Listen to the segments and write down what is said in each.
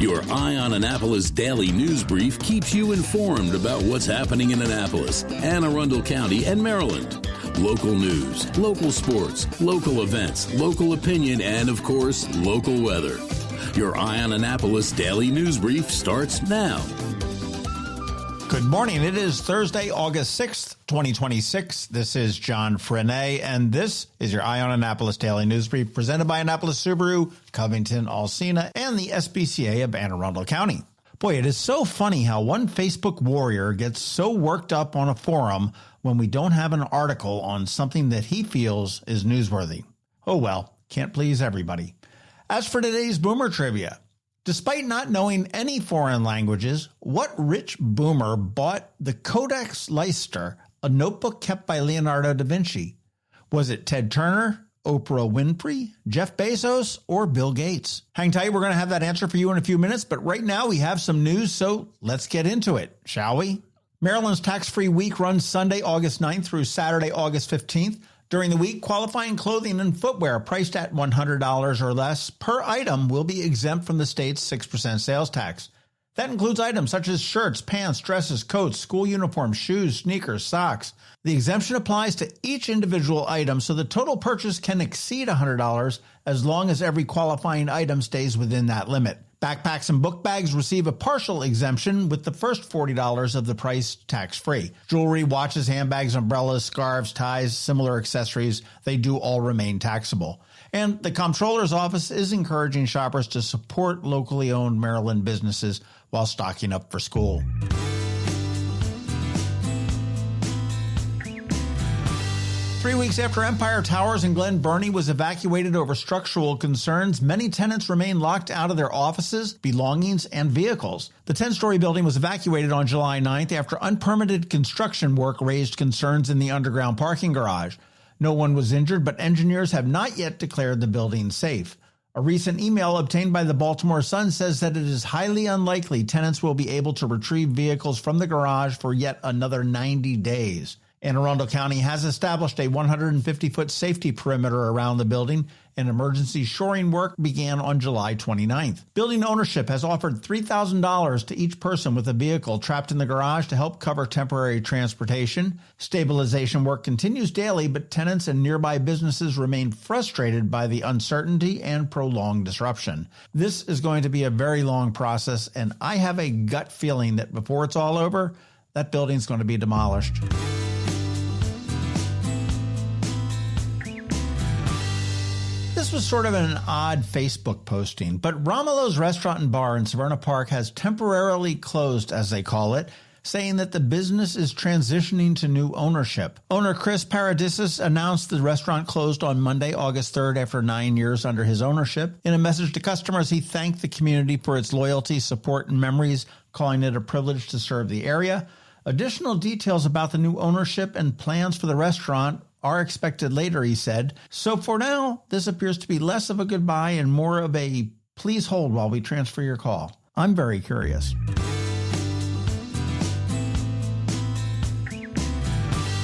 Your Eye on Annapolis daily news brief keeps you informed about what's happening in Annapolis, Anne Arundel County, and Maryland. Local news, local sports, local events, local opinion, and, of course, local weather. Your Eye on Annapolis daily news brief starts now. Good morning. It is Thursday, August 6th, 2026. This is John Frenaye, and this is your Eye on Annapolis Daily News Brief presented by Annapolis Subaru, Covington, Alsina, and the SPCA of Anne Arundel County. Boy, it is so funny how one Facebook warrior gets so worked up on a forum when we don't have an article on something that he feels is newsworthy. Oh well, can't please everybody. As for today's Boomer Trivia, despite not knowing any foreign languages, what rich boomer bought the Codex Leicester, a notebook kept by Leonardo da Vinci? Was it Ted Turner, Oprah Winfrey, Jeff Bezos, or Bill Gates? Hang tight, we're going to have that answer for you in a few minutes, but right now we have some news, so let's get into it, shall we? Maryland's tax-free week runs Sunday, August 9th through Saturday, August 15th. During the week, qualifying clothing and footwear priced at $100 or less per item will be exempt from the state's 6% sales tax. That includes items such as shirts, pants, dresses, coats, school uniforms, shoes, sneakers, socks. The exemption applies to each individual item, so the total purchase can exceed $100 as long as every qualifying item stays within that limit. Backpacks and book bags receive a partial exemption with the first $40 of the price tax-free. Jewelry, watches, handbags, umbrellas, scarves, ties, similar accessories, they do all remain taxable. And the Comptroller's Office is encouraging shoppers to support locally owned Maryland businesses while stocking up for school. Three weeks after Empire Towers in Glen Burnie was evacuated over structural concerns, many tenants remain locked out of their offices, belongings, and vehicles. The 10-story building was evacuated on July 9th after unpermitted construction work raised concerns in the underground parking garage. No one was injured, but engineers have not yet declared the building safe. A recent email obtained by the Baltimore Sun says that it is highly unlikely tenants will be able to retrieve vehicles from the garage for yet another 90 days. Anne Arundel County has established a 150-foot safety perimeter around the building, and emergency shoring work began on July 29th. Building ownership has offered $3,000 to each person with a vehicle trapped in the garage to help cover temporary transportation. Stabilization work continues daily, but tenants and nearby businesses remain frustrated by the uncertainty and prolonged disruption. This is going to be a very long process, and I have a gut feeling that before it's all over, that building's going to be demolished. This was sort of an odd Facebook posting, but Romilo's Restaurant and Bar in Severna Park has temporarily closed, as they call it, saying that the business is transitioning to new ownership. Owner Chris Paradisis announced the restaurant closed on Monday, August 3rd, after 9 years under his ownership. In a message to customers, he thanked the community for its loyalty, support, and memories, calling it a privilege to serve the area. Additional details about the new ownership and plans for the restaurant are expected later, he said. So for now, this appears to be less of a goodbye and more of a please hold while we transfer your call. I'm very curious.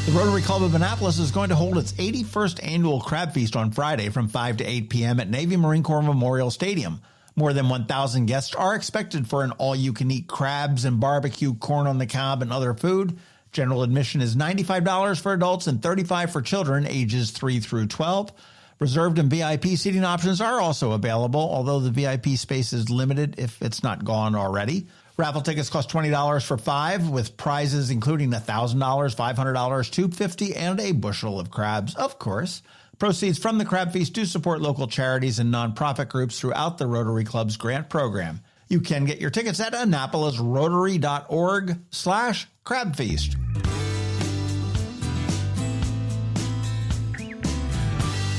The Rotary Club of Annapolis is going to hold its 81st annual Crab Feast on Friday from 5 to 8 p.m. at Navy Marine Corps Memorial Stadium. More than 1,000 guests are expected for an all-you-can-eat crabs and barbecue, corn on the cob, and other food. General admission is $95 for adults and $35 for children ages 3 through 12. Reserved and VIP seating options are also available, although the VIP space is limited if it's not gone already. Raffle tickets cost $20 for 5, with prizes including $1,000, $500, $250, and a bushel of crabs, of course. Proceeds from the Crab Feast do support local charities and nonprofit groups throughout the Rotary Club's grant program. You can get your tickets at AnnapolisRotary.org/crabfeast.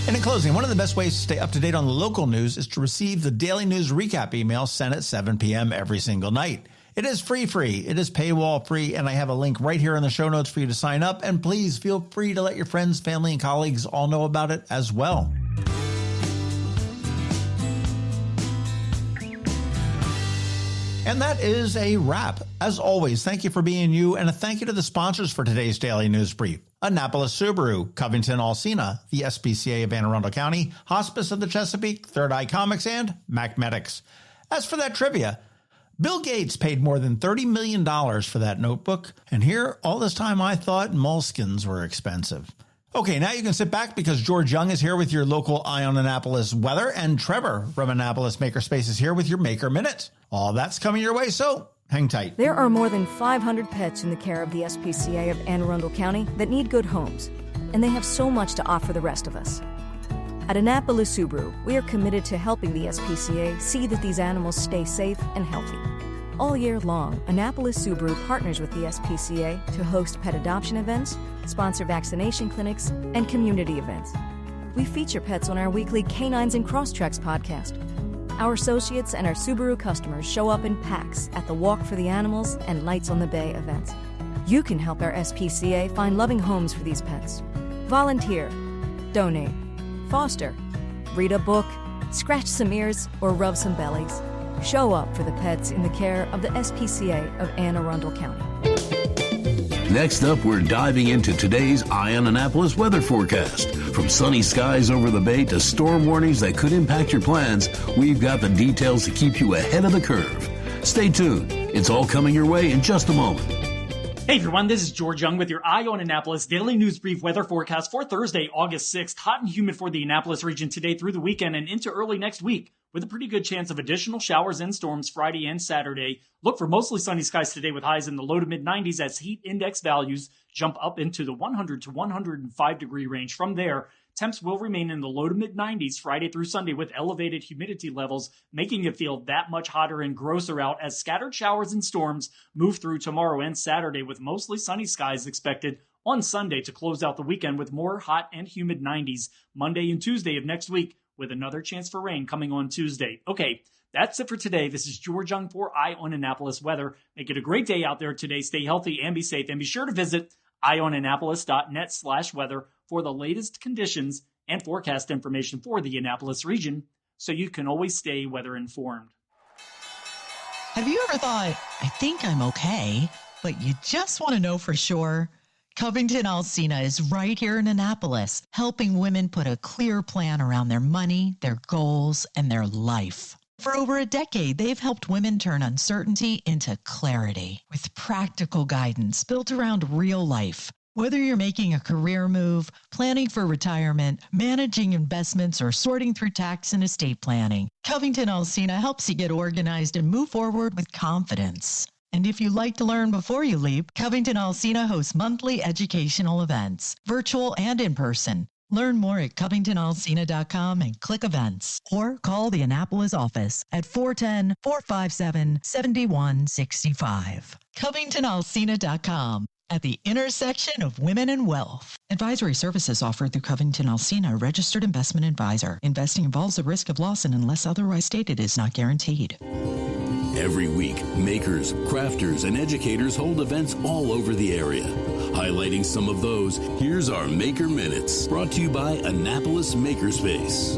And in closing, one of the best ways to stay up to date on the local news is to receive the daily news recap email sent at 7 p.m. every single night. It is free, it is paywall free, and I have a link right here in the show notes for you to sign up, and please feel free to let your friends, family, and colleagues all know about it as well. And that is a wrap. As always, thank you for being you, and a thank you to the sponsors for today's Daily News Brief. Annapolis Subaru, Covington Alsina, the SPCA of Anne Arundel County, Hospice of the Chesapeake, Third Eye Comics, and Mac Medics. As for that trivia, Bill Gates paid more than $30 million for that notebook, and here, all this time I thought moleskins were expensive. Okay, now you can sit back because George Young is here with your local Eye on Annapolis weather, and Trevor from Annapolis Makerspace is here with your Maker Minute. All that's coming your way, so hang tight. There are more than 500 pets in the care of the SPCA of Anne Arundel County that need good homes, and they have so much to offer the rest of us. At Annapolis Subaru, we are committed to helping the SPCA see that these animals stay safe and healthy. All year long, Annapolis Subaru partners with the SPCA to host pet adoption events, sponsor vaccination clinics, and community events. We feature pets on our weekly Canines and Crosstreks podcast. Our associates and our Subaru customers show up in packs at the Walk for the Animals and Lights on the Bay events. You can help our SPCA find loving homes for these pets. Volunteer, donate, foster, read a book, scratch some ears, or rub some bellies. Show up for the pets in the care of the SPCA of Anne Arundel County. Next up, we're diving into today's Eye on Annapolis weather forecast. From sunny skies over the bay to storm warnings that could impact your plans, we've got the details to keep you ahead of the curve. Stay tuned. It's all coming your way in just a moment. Hey everyone, this is George Young with your Eye on Annapolis Daily News Brief weather forecast for Thursday, August 6th. Hot and humid for the Annapolis region today through the weekend and into early next week, with a pretty good chance of additional showers and storms Friday and Saturday. Look for mostly sunny skies today with highs in the low to mid 90s as heat index values jump up into the 100 to 105 degree range. From there, temps will remain in the low to mid 90s Friday through Sunday with elevated humidity levels, making it feel that much hotter and grosser out as scattered showers and storms move through tomorrow and Saturday with mostly sunny skies expected on Sunday to close out the weekend with more hot and humid 90s Monday and Tuesday of next week, with another chance for rain coming on Tuesday. Okay, that's it for today. This is George Young for Eye on Annapolis Weather. Make it a great day out there today. Stay healthy and be safe. And be sure to visit eyeonannapolis.net/weather for the latest conditions and forecast information for the Annapolis region so you can always stay weather informed. Have you ever thought, I think I'm okay, but you just want to know for sure? Covington Alsina is right here in Annapolis, helping women put a clear plan around their money, their goals, and their life. For over a decade, they've helped women turn uncertainty into clarity with practical guidance built around real life. Whether you're making a career move, planning for retirement, managing investments, or sorting through tax and estate planning, Covington Alsina helps you get organized and move forward with confidence. And if you'd like to learn before you leap, Covington Alsina hosts monthly educational events, virtual and in person. Learn more at covingtonalsina.com and click events, or call the Annapolis office at 410-457-7165. covingtonalsina.com, at the intersection of women and wealth. Advisory services offered through Covington Alsina, a registered investment advisor. Investing involves the risk of loss and unless otherwise stated is not guaranteed. Every week, makers, crafters, and educators hold events all over the area. Highlighting some of those, here's our Maker Minutes, brought to you by Annapolis Makerspace.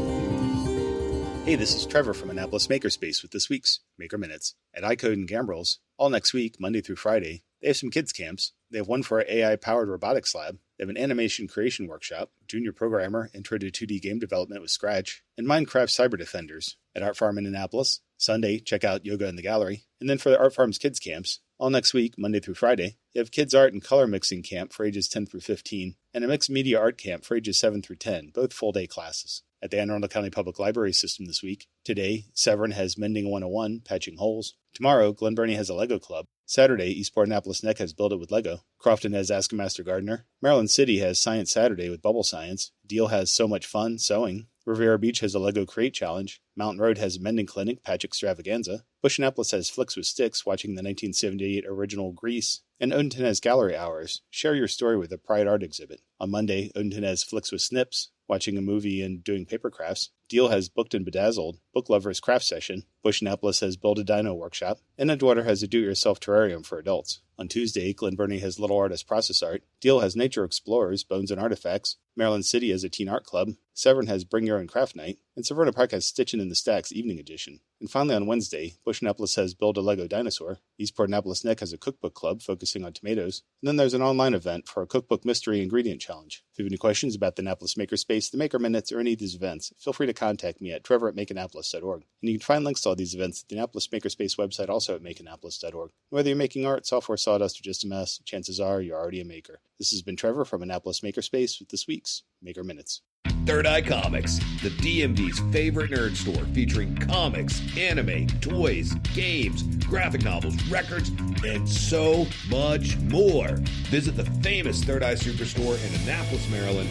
Hey, this is Trevor from Annapolis Makerspace with this week's Maker Minutes. At iCode and Gambrels, all next week, Monday through Friday, they have some kids camps. They have one for our AI-powered robotics lab. They have an animation creation workshop, junior programmer, intro to 2D game development with Scratch, and Minecraft Cyber Defenders. At Art Farm in Annapolis, Sunday, check out Yoga in the Gallery. And then for the Art Farm's kids camps, all next week, Monday through Friday, they have Kids Art and Color Mixing Camp for ages 10 through 15, and a Mixed Media Art Camp for ages 7 through 10, both full-day classes. At the Anne Arundel County Public Library System this week, today, Severn has Mending 101, Patching Holes. Tomorrow, Glen Burnie has a Lego Club. Saturday, Eastport Annapolis Neck has Build It with Lego. Crofton has Ask a Master Gardener. Maryland City has Science Saturday with Bubble Science. Deal has So Much Fun Sewing. Riviera Beach has a Lego Create Challenge. Mountain Road has Mending Clinic, Patch Extravaganza. Bush Annapolis has Flicks with Sticks, watching the 1978 original Grease. And Odenton has Gallery Hours. Share your story with a Pride Art exhibit. On Monday, Odenton has Flicks with Snips, watching a movie and doing paper crafts. Deal has Booked and Bedazzled, Book Lovers Craft Session. Bush Annapolis has Build a Dino Workshop. And Edgewater has a Do-It-Yourself Terrarium for adults. On Tuesday, Glen Burnie has Little Artist Process Art. Deal has Nature Explorers, Bones and Artifacts. Maryland City has a Teen Art Club. Severn has Bring Your Own Craft Night, and Severna Park has Stitchin' in the Stacks Evening Edition. And finally on Wednesday, Bush Annapolis has Build a Lego Dinosaur, Eastport Annapolis Neck has a cookbook club focusing on tomatoes, and then there's an online event for a cookbook mystery ingredient challenge. If you have any questions about the Annapolis Makerspace, the Maker Minutes, or any of these events, feel free to contact me at trevor@makeannapolis.org. And you can find links to all these events at the Annapolis Makerspace website, also at makeannapolis.org. Whether you're making art, software, sawdust, or just a mess, chances are you're already a maker. This has been Trevor from Annapolis Makerspace with this week's Maker Minutes. Third Eye Comics, the DMV's favorite nerd store featuring comics, anime, toys, games, graphic novels, records, and so much more. Visit the famous Third Eye Superstore in Annapolis, Maryland,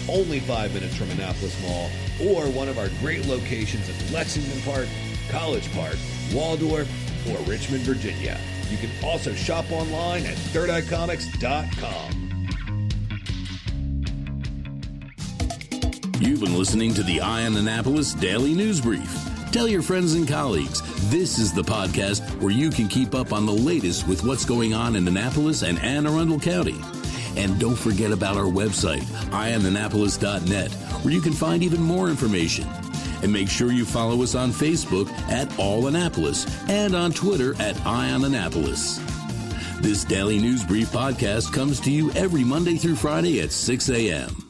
only 5 minutes from Annapolis Mall, or one of our great locations in Lexington Park, College Park, Waldorf, or Richmond, Virginia. You can also shop online at thirdeyecomics.com. You've been listening to the Eye on Annapolis Daily News Brief. Tell your friends and colleagues, this is the podcast where you can keep up on the latest with what's going on in Annapolis and Anne Arundel County. And don't forget about our website, eyeonannapolis.net, where you can find even more information. And make sure you follow us on Facebook at All Annapolis and on Twitter at Eye on Annapolis. This Daily News Brief podcast comes to you every Monday through Friday at 6 a.m.